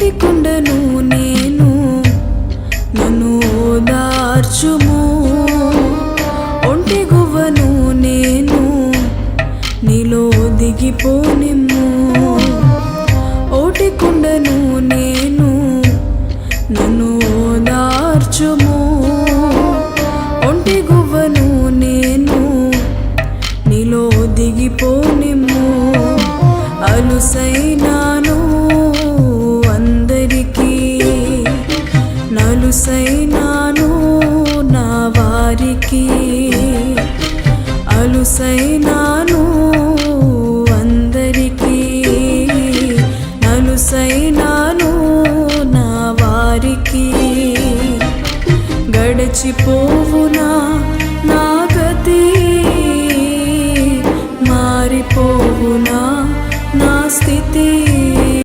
ఓటికుండను నేను, నన్ను ఓదార్చుము. ఒంటి గువ్వను నేను, నీలో దిగిపోనిమ్ము. ఓటికుండను నేను, నన్ను ఓదార్చుము. ఒంటి గువ్వను నేను, నీలో దిగిపోనిమ్ము. అలుసైనాను అందరికీ, నలుసైనాను నా వారికి. అలుసైనాను అందరికీ, నలుసైనాను నా వారికి. గడచిపోవునా నా గతి, మారిపోవునా నా స్థితి.